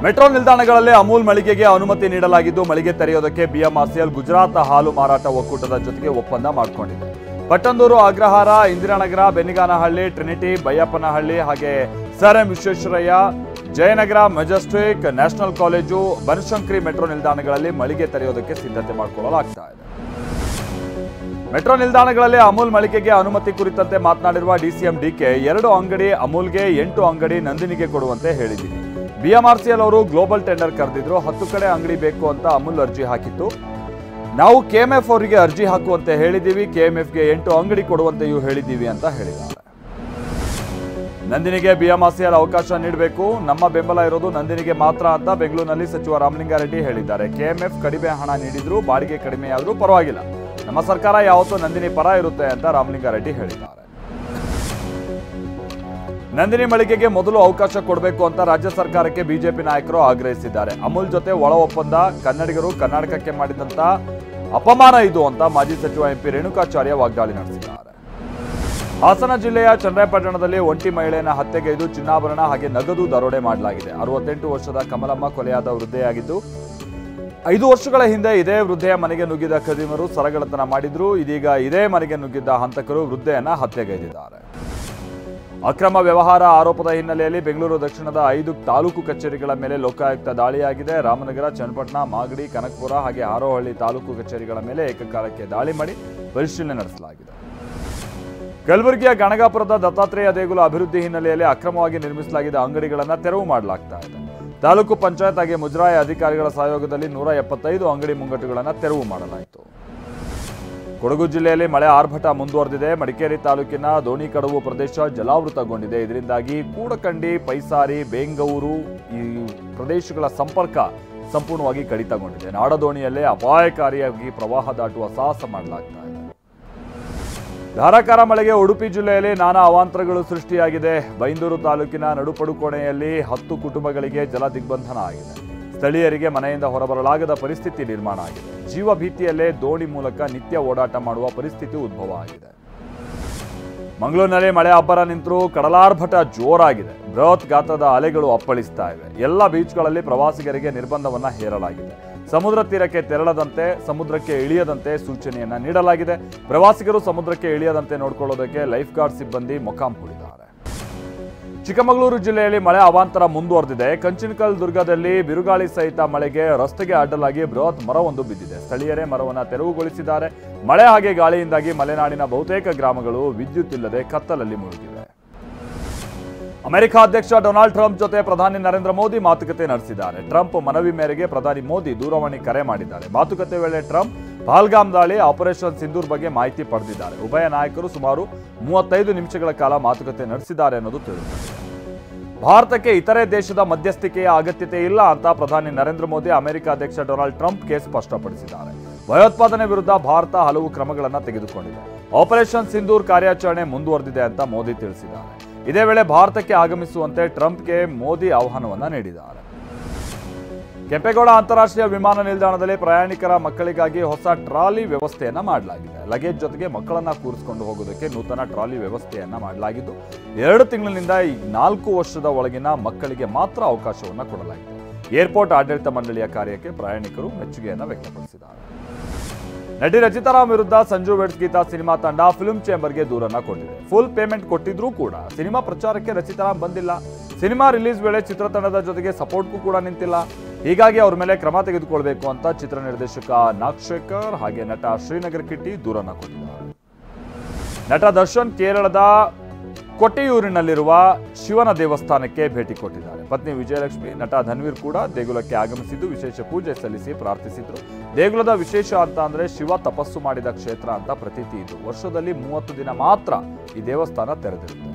Metro ನಿಲ್ದಾಣಗಳಲ್ಲಿ ಅಮೂಲ್ ಮಳಿಗೆಗೆ ಅನುಮತಿ ನೀಡಲಾಗಿದ್ದು ಮಳಿಗೆ ತೆರೆಯೋದಕ್ಕೆ ಬಿಎಂಆರ್ಸಿಎಲ್ ಗುಜರಾತ್ ಹಾಲು ಮಾರಾಟ ಒಕ್ಕೂಟದ ಜೊತೆಗೆ ಒಪ್ಪಂದ ಮಾಡಿಕೊಂಡಿದೆ. ಪಟ್ಟಂದೂರು, ಅಗ್ರಹಾರ, ಇಂದಿರಾನಗರ, ಬೆನ್ನಿಗಾನಹಳ್ಳಿ, ಟ್ರಿನಿಟಿ, ಬೈಯಪ್ಪನಹಳ್ಳಿ ಹಾಗೆ sir M Visvesvaraya, Jayanagar, Majestic, national college, Banashankari metro ನಿಲ್ದಾಣಗಳಲ್ಲಿ ಮಳಿಗೆ ತೆರೆಯೋದಕ್ಕೆ ಸಿದ್ಧತೆ ಮಾಡಿಕೊಳ್ಳಲಾಗ್ತಾ ಇದೆ. ಮೆಟ್ರೋ ನಿಲ್ದಾಣಗಳಲ್ಲಿ ಅಮೂಲ್ ಮಳಿಗೆಗೆ ಅನುಮತಿ ಕುರಿತಂತೆ ಮಾತನಾಡಿರುವ ಡಿಸಿಎಂ ಡಿಕೆ 2 ಅಂಗಡಿ ಅಮೂಲ್ಗೆ, 8 ಅಂಗಡಿ ನಂದಿನಿಗೆ ಕೊಡುವಂತೆ ಹೇಳಿದ್ದೀನಿ. ಬಿಎಂಆರ್ಸಿಎಲ್ ಅವರು ಗ್ಲೋಬಲ್ ಟೆಂಡರ್ ಕರೆದಿದ್ರು. 10 ಕಡೆ ಅಂಗಡಿ ಬೇಕು ಅಂತ ಅಮೂಲ್ ಅರ್ಜಿ ಹಾಕಿತ್ತು. ನಾವು ಕೆಎಂಎಫ್ ಅವರಿಗೆ ಅರ್ಜಿ ಹಾಕುವಂತೆ ಹೇಳಿದ್ದೀವಿ. ಕೆಎಂಎಫ್ಗೆ 8 ಅಂಗಡಿ ಕೊಡುವಂತೆಯೂ ಹೇಳಿದ್ದೀವಿ ಅಂತ ಹೇಳಿದ್ದಾರೆ. ನಂದಿನಿಗೆ ಬಿಎಂಆರ್ಸಿಎಲ್ ಅವಕಾಶ ನೀಡಬೇಕು. ನಮ್ಮ ಬೆಂಬಲ ಇರೋದು ನಂದಿನಿಗೆ ಮಾತ್ರ ಅಂತ ಬೆಂಗಳೂರಿನಲ್ಲಿ ಸಚಿವ ರಾಮಲಿಂಗಾರೆಡ್ಡಿ ಹೇಳಿದ್ದಾರೆ. ಕೆಎಂಎಫ್ ಕಡಿಮೆ ಹಣ ನೀಡಿದ್ರು, ಬಾಡಿಗೆ ಕಡಿಮೆಯಾದರೂ ಪರವಾಗಿಲ್ಲ. ನಮ್ಮ ಸರ್ಕಾರ ಯಾವತ್ತೂ ನಂದಿನಿ ಪರ ಇರುತ್ತೆ ಅಂತ ರಾಮಲಿಂಗಾರೆಡ್ಡಿ ಹೇಳಿದ್ದಾರೆ. ನಂದಿನಿ ಮಳಿಗೆಗೆ ಮೊದಲು ಅವಕಾಶ ಕೊಡಬೇಕು ಅಂತ ರಾಜ್ಯ ಸರ್ಕಾರಕ್ಕೆ ಬಿಜೆಪಿ ನಾಯಕರು ಆಗ್ರಹಿಸಿದ್ದಾರೆ. ಅಮೂಲ್ ಜೊತೆ ಒಳ ಒಪ್ಪಂದ ಕನ್ನಡಿಗರು ಕರ್ನಾಟಕಕ್ಕೆ ಮಾಡಿದಂತ ಅಪಮಾನ ಇದು ಅಂತ ಮಾಜಿ ಸಚಿವ ಎಂಪಿ ರೇಣುಕಾಚಾರ್ಯ ವಾಗ್ದಾಳಿ ನಡೆಸಿದ್ದಾರೆ. ಹಾಸನ ಜಿಲ್ಲೆಯ ಚನ್ನರಾಯಪಟ್ಟಣದಲ್ಲಿ ಒಂಟಿ ಮಹಿಳೆಯನ್ನ ಹತ್ಯೆಗೈದು ಚಿನ್ನಾಭರಣ ಹಾಗೆ ನಗದು ದರೋಡೆ ಮಾಡಲಾಗಿದೆ. 68 ವರ್ಷದ ಕಮಲಮ್ಮ ಕೊಲೆಯಾದ ವೃದ್ಧೆಯಾಗಿದ್ದು 5 ವರ್ಷಗಳ ಹಿಂದೆ ಇದೇ ವೃದ್ಧೆಯ ಮನೆಗೆ ನುಗ್ಗಿದ ಖದೀಮರು ಸರಗಳ್ಳತನ ಮಾಡಿದ್ರು. ಇದೀಗ ಇದೇ ಮನೆಗೆ ನುಗ್ಗಿದ್ದ ಹಂತಕರು ವೃದ್ಧೆಯನ್ನ ಹತ್ಯೆಗೈದಿದ್ದಾರೆ. ಅಕ್ರಮ ವ್ಯವಹಾರ ಆರೋಪದ ಹಿನ್ನೆಲೆಯಲ್ಲಿ ಬೆಂಗಳೂರು ದಕ್ಷಿಣದ 5 ತಾಲೂಕು ಕಚೇರಿಗಳ ಮೇಲೆ ಲೋಕಾಯುಕ್ತ ದಾಳಿಯಾಗಿದೆ. ರಾಮನಗರ, ಚನ್ನಪಟ್ಟಣ, ಮಾಗಡಿ, ಕನಕಪುರ ಹಾಗೆ ಹಾರೋಹಳ್ಳಿ ತಾಲೂಕು ಕಚೇರಿಗಳ ಮೇಲೆ ಏಕಕಾಲಕ್ಕೆ ದಾಳಿ ಮಾಡಿ ಪರಿಶೀಲನೆ ನಡೆಸಲಾಗಿದೆ. ಕಲಬುರಗಿಯ ಗಣಗಾಪುರದ ದತ್ತಾತ್ರೇಯ ದೇಗುಲ ಅಭಿವೃದ್ಧಿ ಹಿನ್ನೆಲೆಯಲ್ಲಿ ಅಕ್ರಮವಾಗಿ ನಿರ್ಮಿಸಲಾಗಿದ್ದ ಅಂಗಡಿಗಳನ್ನು ತೆರವು ಮಾಡಲಾಗ್ತಾ ಇದೆ. ತಾಲೂಕು ಪಂಚಾಯತ್ ಹಾಗೆ ಮುಜರಾಯಿ ಅಧಿಕಾರಿಗಳ ಸಹಯೋಗದಲ್ಲಿ 175 ಅಂಗಡಿ ಮುಂಗಟ್ಟುಗಳನ್ನು ತೆರವು ಮಾಡಲಾಯಿತು. ಕೊಡಗು ಜಿಲ್ಲೆಯಲ್ಲಿ ಮಳೆ ಆರ್ಭಟ ಮುಂದುವರೆದಿದೆ. ಮಡಿಕೇರಿ ತಾಲೂಕಿನ ದೋಣಿಕಡವು ಪ್ರದೇಶ ಜಲಾವೃತಗೊಂಡಿದೆ. ಇದರಿಂದಾಗಿ ಕೂಡಕಂಡಿ, ಪೈಸಾರಿ, ಬೇಂಗೂರು ಈ ಪ್ರದೇಶಗಳ ಸಂಪರ್ಕ ಸಂಪೂರ್ಣವಾಗಿ ಕಡಿತಗೊಂಡಿದೆ. ನಾಡದೋಣಿಯಲ್ಲೇ ಅಪಾಯಕಾರಿಯಾಗಿ ಪ್ರವಾಹ ದಾಟುವ ಸಾಹಸ ಮಾಡಲಾಗ್ತಾ ಇದೆ. ಧಾರಾಕಾರ ಮಳೆಗೆ ಉಡುಪಿ ಜಿಲ್ಲೆಯಲ್ಲಿ ನಾನಾ ಅವಾಂತರಗಳು ಸೃಷ್ಟಿಯಾಗಿದೆ. ಬೈಂದೂರು ತಾಲೂಕಿನ ನಡುಪಡುಕೋಣೆಯಲ್ಲಿ 10 ಕುಟುಂಬಗಳಿಗೆ ಜಲ ದಿಗ್ಬಂಧನ ಆಗಿದೆ. ಸ್ಥಳೀಯರಿಗೆ ಮನೆಯಿಂದ ಹೊರಬರಲಾಗದ ಪರಿಸ್ಥಿತಿ ನಿರ್ಮಾಣ ಆಗಿದೆ. ಜೀವ ಭೀತಿಯಲ್ಲೇ ದೋಣಿ ಮೂಲಕ ನಿತ್ಯ ಓಡಾಟ ಮಾಡುವ ಪರಿಸ್ಥಿತಿ ಉದ್ಭವ ಆಗಿದೆ. ಮಂಗಳೂರಿನಲ್ಲಿ ಮಳೆ ಅಬ್ಬರ ನಿಂತರೂ ಕಡಲಾರ್ಭಟ ಜೋರಾಗಿದೆ. ಬೃಹತ್ ಗಾತ್ರದ ಅಲೆಗಳು ಅಪ್ಪಳಿಸ್ತಾ ಇವೆ. ಎಲ್ಲ ಬೀಚ್ಗಳಲ್ಲಿ ಪ್ರವಾಸಿಗರಿಗೆ ನಿರ್ಬಂಧವನ್ನ ಹೇರಲಾಗಿದೆ. ಸಮುದ್ರ ತೀರಕ್ಕೆ ತೆರಳದಂತೆ, ಸಮುದ್ರಕ್ಕೆ ಇಳಿಯದಂತೆ ಸೂಚನೆಯನ್ನ ನೀಡಲಾಗಿದೆ. ಪ್ರವಾಸಿಗರು ಸಮುದ್ರಕ್ಕೆ ಇಳಿಯದಂತೆ ನೋಡಿಕೊಳ್ಳೋದಕ್ಕೆ ಲೈಫ್ ಗಾರ್ಡ್ ಸಿಬ್ಬಂದಿ ಮೊಕಾಂ ಹೂಡಿದ್ದಾರೆ. ಚಿಕ್ಕಮಗಳೂರು ಜಿಲ್ಲೆಯಲ್ಲಿ ಮಳೆ ಅವಾಂತರ ಮುಂದುವರೆದಿದೆ. ಕಂಚಿನಕಲ್ ದುರ್ಗದಲ್ಲಿ ಬಿರುಗಾಳಿ ಸಹಿತ ಮಳೆಗೆ ರಸ್ತೆಗೆ ಅಡ್ಡಲಾಗಿ ಬೃಹತ್ ಮರವೊಂದು ಬಿದ್ದಿದೆ. ಸ್ಥಳೀಯರೇ ಮರವನ್ನು ತೆರವುಗೊಳಿಸಿದ್ದಾರೆ. ಮಳೆ ಹಾಗೆ ಗಾಳಿಯಿಂದಾಗಿ ಮಲೆನಾಡಿನ ಬಹುತೇಕ ಗ್ರಾಮಗಳು ವಿದ್ಯುತ್ ಇಲ್ಲದೆ ಕತ್ತಲಲ್ಲಿ ಮುಳುಗಿವೆ. ಅಮೆರಿಕ ಅಧ್ಯಕ್ಷ ಡೊನಾಲ್ಡ್ ಟ್ರಂಪ್ ಜೊತೆ ಪ್ರಧಾನಿ ನರೇಂದ್ರ ಮೋದಿ ಮಾತುಕತೆ ನಡೆಸಿದ್ದಾರೆ. ಟ್ರಂಪ್ ಮನವಿ ಮೇರೆಗೆ ಪ್ರಧಾನಿ ಮೋದಿ ದೂರವಾಣಿ ಕರೆ ಮಾಡಿದ್ದಾರೆ. ಮಾತುಕತೆ ವೇಳೆ ಟ್ರಂಪ್ ಪಹಲ್ಗಾಮ್ ದಾಳಿ, ಆಪರೇಷನ್ ಸಿಂಧೂರ್ ಬಗ್ಗೆ ಮಾಹಿತಿ ಪಡೆದಿದ್ದಾರೆ. ಉಭಯ ನಾಯಕರು ಸುಮಾರು 35 ನಿಮಿಷಗಳ ಕಾಲ ಮಾತುಕತೆ ನಡೆಸಿದ್ದಾರೆ ಅನ್ನೋದು ತಿಳಿದಿದೆ. ಭಾರತಕ್ಕೆ ಇತರೆ ದೇಶದ ಮಧ್ಯಸ್ಥಿಕೆಯ ಅಗತ್ಯತೆ ಇಲ್ಲ ಅಂತ ಪ್ರಧಾನಿ ನರೇಂದ್ರ ಮೋದಿ ಅಮೆರಿಕ ಅಧ್ಯಕ್ಷ ಡೊನಾಲ್ಡ್ ಟ್ರಂಪ್ಗೆ ಸ್ಪಷ್ಟಪಡಿಸಿದ್ದಾರೆ. ಭಯೋತ್ಪಾದನೆ ವಿರುದ್ಧ ಭಾರತ ಹಲವು ಕ್ರಮಗಳನ್ನು ತೆಗೆದುಕೊಂಡಿದೆ. ಆಪರೇಷನ್ ಸಿಂಧೂರ್ ಕಾರ್ಯಾಚರಣೆ ಮುಂದುವರೆದಿದೆ ಅಂತ ಮೋದಿ ತಿಳಿಸಿದ್ದಾರೆ. ಇದೇ ವೇಳೆ ಭಾರತಕ್ಕೆ ಆಗಮಿಸುವಂತೆ ಟ್ರಂಪ್ಗೆ ಮೋದಿ ಆಹ್ವಾನವನ್ನ ನೀಡಿದ್ದಾರೆ. ಕೆಂಪೇಗೌಡ ಅಂತಾರಾಷ್ಟ್ರೀಯ ವಿಮಾನ ನಿಲ್ದಾಣದಲ್ಲಿ ಪ್ರಯಾಣಿಕರ ಮಕ್ಕಳಿಗಾಗಿ ಹೊಸ ಟ್ರಾಲಿ ವ್ಯವಸ್ಥೆಯನ್ನ ಮಾಡಲಾಗಿದೆ. ಲಗೇಜ್ ಜೊತೆಗೆ ಮಕ್ಕಳನ್ನ ಕೂರಿಸಿಕೊಂಡು ಹೋಗೋದಕ್ಕೆ ನೂತನ ಟ್ರಾಲಿ ವ್ಯವಸ್ಥೆಯನ್ನ ಮಾಡಲಾಗಿದ್ದು 2 ತಿಂಗಳಿನಿಂದ 4 ವರ್ಷದ ಒಳಗಿನ ಮಕ್ಕಳಿಗೆ ಮಾತ್ರ ಅವಕಾಶವನ್ನ ಕೊಡಲಾಗಿದೆ. ಏರ್ಪೋರ್ಟ್ ಆಡಳಿತ ಮಂಡಳಿಯ ಕಾರ್ಯಕ್ಕೆ ಪ್ರಯಾಣಿಕರು ಮೆಚ್ಚುಗೆಯನ್ನ ವ್ಯಕ್ತಪಡಿಸಿದ್ದಾರೆ. ನಟಿ ರಚಿತಾರಾಮ್ ವಿರುದ್ಧ ಸಂಜು ವೆಡ್ಸ್ ಗೀತಾ ಸಿನಿಮಾ ತಂಡ ಫಿಲ್ಮ್ ಚೇಂಬರ್ಗೆ ದೂರನ್ನ ಕೊಟ್ಟಿದೆ. ಫುಲ್ ಪೇಮೆಂಟ್ ಕೊಟ್ಟಿದ್ರೂ ಕೂಡ ಸಿನಿಮಾ ಪ್ರಚಾರಕ್ಕೆ ರಚಿತಾರಾಮ್ ಬಂದಿಲ್ಲ. ಸಿನಿಮಾ ರಿಲೀಸ್ ವೇಳೆ ಚಿತ್ರತಂಡದ ಜೊತೆಗೆ ಸಪೋರ್ಟ್ಗೂ ಕೂಡ ನಿಂತಿಲ್ಲ. ಹೀಗಾಗಿ ಅವ್ರ ಮೇಲೆ ಕ್ರಮ ತೆಗೆದುಕೊಳ್ಬೇಕು ಅಂತ ಚಿತ್ರ ನಿರ್ದೇಶಕ ನಾಗಶೇಖರ್ ಹಾಗೆ ನಟ ಶ್ರೀನಗರ್ ಕಿಟ್ಟಿ ದೂರನ್ನ ಕೊಟ್ಟಿದ್ದಾರೆ. ನಟ ದರ್ಶನ್ ಕೇರಳದ ಕೊಟ್ಟಿಯೂರಿನಲ್ಲಿರುವ ಶಿವನ ದೇವಸ್ಥಾನಕ್ಕೆ ಭೇಟಿ ಕೊಟ್ಟಿದ್ದಾರೆ. ಪತ್ನಿ ವಿಜಯಲಕ್ಷ್ಮಿ, ನಟ ಧನ್ವೀರ್ ಕೂಡ ದೇಗುಲಕ್ಕೆ ಆಗಮಿಸಿದ್ದು ವಿಶೇಷ ಪೂಜೆ ಸಲ್ಲಿಸಿ ಪ್ರಾರ್ಥಿಸಿದ್ರು. ದೇಗುಲದ ವಿಶೇಷ ಅಂತ ಅಂದ್ರೆ ಶಿವ ತಪಸ್ಸು ಮಾಡಿದ ಕ್ಷೇತ್ರ ಅಂತ ಪ್ರತೀತಿ ಇದ್ದು ವರ್ಷದಲ್ಲಿ 30 ದಿನ ಮಾತ್ರ ಈ ದೇವಸ್ಥಾನ ತೆರೆದಿರುತ್ತೆ.